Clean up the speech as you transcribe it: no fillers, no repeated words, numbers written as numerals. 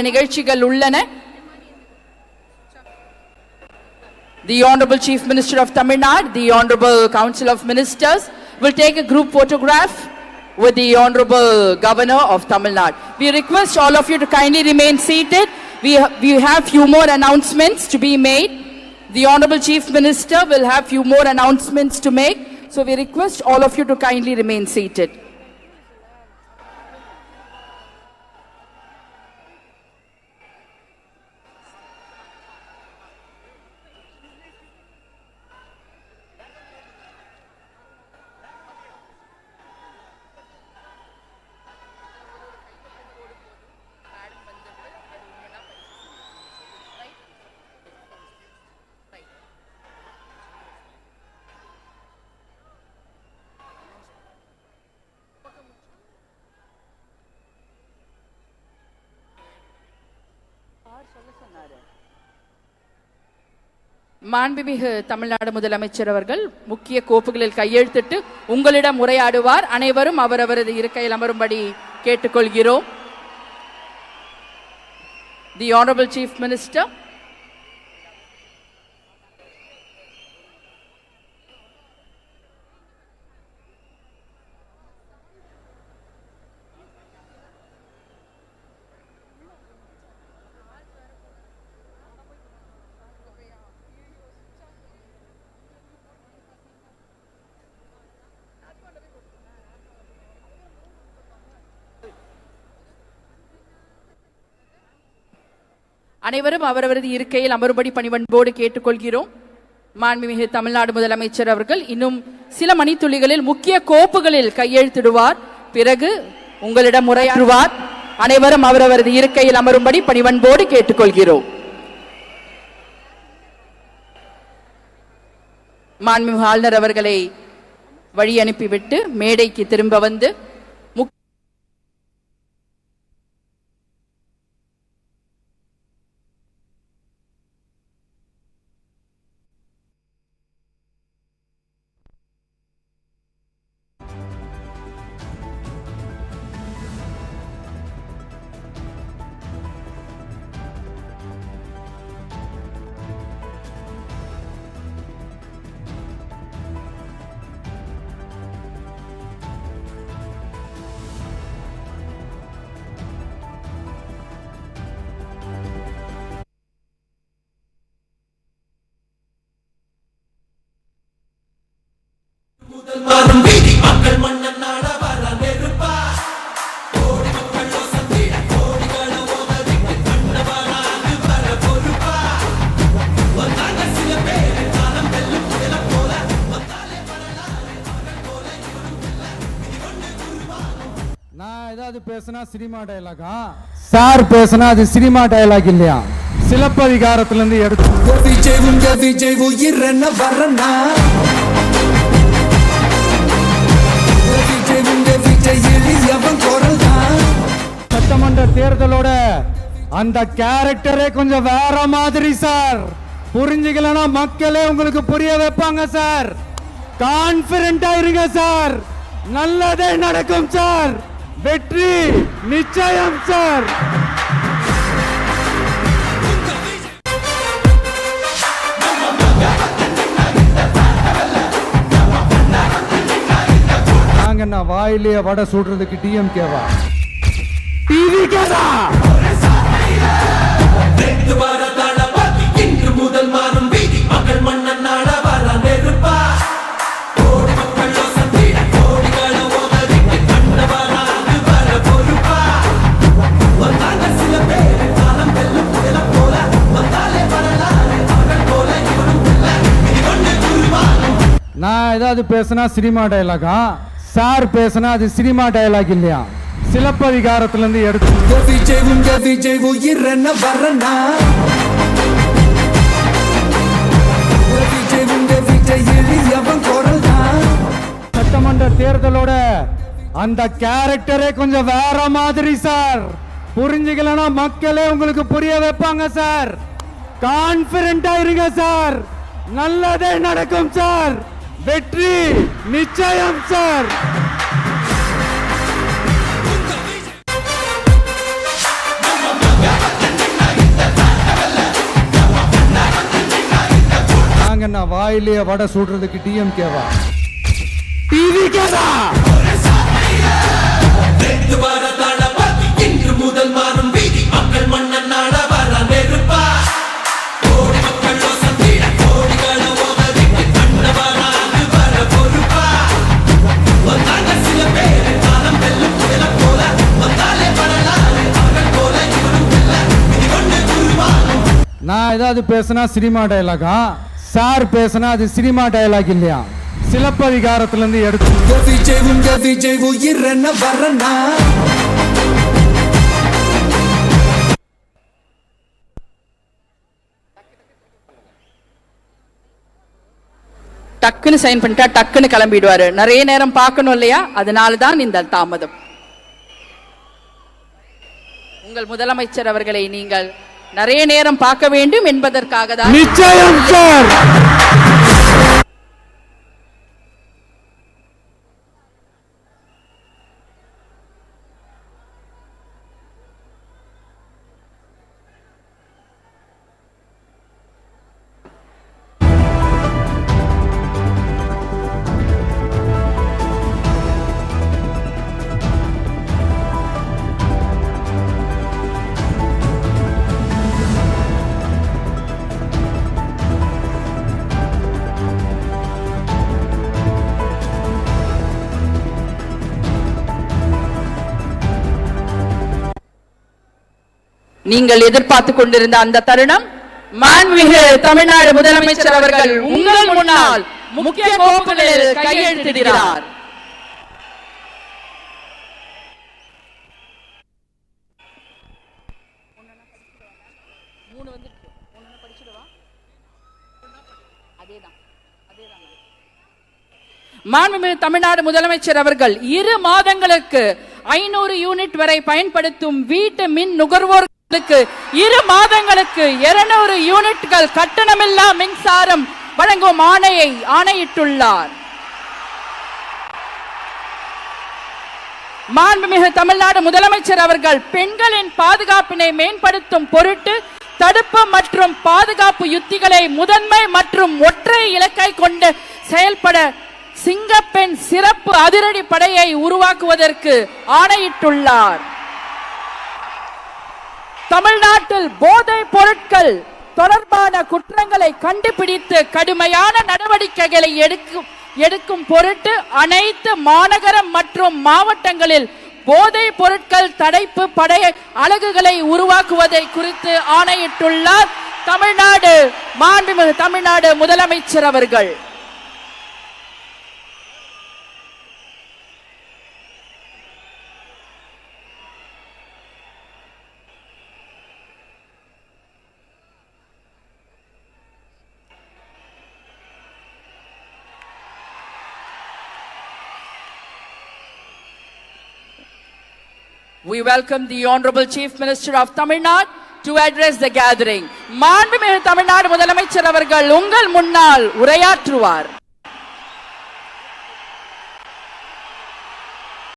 நிகழ்ச்சிகள் உள்ளன. The Honorable Chief Minister of Tamil Nadu, the Honorable Council of Ministers will take a group photograph with the Honorable Governor of Tamil Nadu. We request all of you to kindly remain seated. We have few more announcements to be made. The Honorable Chief Minister will have few more announcements to make. So we request all of you to kindly remain seated. மாண்புமிகு தமிழ்நாடு முதலமைச்சர் அவர்கள் முக்கிய கோப்புகளில் கையெழுத்திட்டு உங்களிடம் உரையாடுவார். அனைவரும் அவரவரது இருக்கையில் அமரும்படி கேட்டுக்கொள்கிறோம். The Honorable Chief Minister. அனைவரும் அவரவரது இருக்கையில் அமரும்படி பணிவன்போடு கேட்டுக்கொள்கிறோம். மாண்புமிகு தமிழ்நாடு முதலமைச்சர் அவர்கள் இன்னும் சில மணித்துளிகளில் முக்கிய கோப்புகளில் கையெழுத்திடுவார். பிறகு உங்களிடம் உரையாற்றுவார். அனைவரும் அவரவரது இருக்கையில் அமரும்படி பணிவன்போடு கேட்டுக்கொள்கிறோம். மாண்புமிகு ஆளுநர் அவர்களை வழி அனுப்பிவிட்டு மேடைக்கு திரும்ப வந்து பேசினா சினிமா டயலாகா, சார் பேசினா அது சினிமா டயலாக் இல்லையா? சிலப்பதிகாரத்திலிருந்து எடுத்து சட்டமன்ற தேர்தலோட அந்த கேரக்டரே கொஞ்சம் வேற மாதிரி சார். புரிஞ்சுக்கலன்னா மக்களே உங்களுக்கு புரிய வைப்பாங்க சார். கான்பிடென்டா இருங்க சார். நல்லதே நடக்கும் சார். வெற்றி நிச்சயம் சார். நாங்க என்ன வாயிலேயே வடை சுடுறதுக்கு டிஎம்கேவா டிவிகேவா? முதல் மாறும் வீதி மகள் மன்னன் நாட வர நெருப்பா. நான் ஏதாவது பேசினா சினிமா டயலாகா, சார் பேசினா அது சினிமா டயலாக் இல்லையா? சிலப்பதிகாரத்திலிருந்து எடுத்து சட்டமன்ற தேர்தலோட அந்த கேரக்டரே கொஞ்சம் வேற மாதிரி சார். புரிஞ்சுக்கலன்னா மக்களே உங்களுக்கு புரிய வைப்பாங்க சார். கான்பிடென்டா இருங்க சார். நல்லதே நடக்கும் சார். வெற்றி நிச்சயம் சார். Yeah. வாயிலேயே வடை சுடுறதுக்கு டிஎம்கேவா? டிவிகேவா? நான் ஏதாவது பேசினா சினிமா டயலாகா? சார் பேசினா அது சினிமா டயலாக் இல்லையா? சிலப்பதிகாரத்திலிருந்து எடுத்து டக்குன்னு சைன் பண்ணிட்டா டக்குன்னு கிளம்பிடுவாரு. நிறைய நேரம் பார்க்கணும் இல்லையா? அதனாலதான் இந்த தாமதம். உங்கள் முதலமைச்சர் அவர்களை நீங்கள் நிறைய நேரம் பார்க்க வேண்டும் என்பதற்காக தான். நிச்சயம் சார். நீங்கள் எதிர்பார்த்து கொண்டிருந்த அந்த தருணம், மாண்புமிகு தமிழ்நாடு முதலமைச்சர் அவர்கள் உங்கள் முன்னால் முக்கிய கோப்புகளில் கையெழுத்திடுகிறார். மாண்புமிகு தமிழ்நாடு முதலமைச்சர் அவர்கள் 2 மாதங்களுக்கு 500 யூனிட் வரை பயன்படுத்தும் வீட்டு மின் நுகர்வோர்களுக்கு 2 மாதங்களுக்கு 200 யூனிட்கள் கட்டணமில்லா மின்சாரம் வழங்கும் ஆணையிட்டுள்ளார். மாண்புமிகு தமிழ்நாடு முதலமைச்சர் அவர்கள் பெண்களின் பாதுகாப்பினை மேம்படுத்தும் பொருட்டு தடுப்பு மற்றும் பாதுகாப்பு யுத்திகளை முதன்மை மற்றும் ஒற்றை இலக்கை கொண்டு செயல்பட சிங்கப்பெண் சிறப்பு அதிரடி படையை உருவாக்குவதற்கு ஆணையிட்டுள்ளார். தமிழ்நாட்டில் போதைப் பொருட்கள் தொடர்பான குற்றங்களை கண்டுபிடித்து கடுமையான நடவடிக்கைகளை எடுக்கும் பொருட்டு அனைத்து மாநகரம் மற்றும் மாவட்டங்களில் போதைப் பொருட்கள் தடுப்பு படை அலகுகளை உருவாக்குவதை குறித்து ஆணையிட்டுள்ளார் மாண்புமிகு தமிழ்நாடு முதலமைச்சர் அவர்கள். We welcome the Honorable Chief Minister of Tamil Nadu to address the gathering. மாண்புமிகு தமிழ்நாடு முதலமைச்சர் அவர்கள் உங்கள் முன்னால் உரையாற்றுவார்.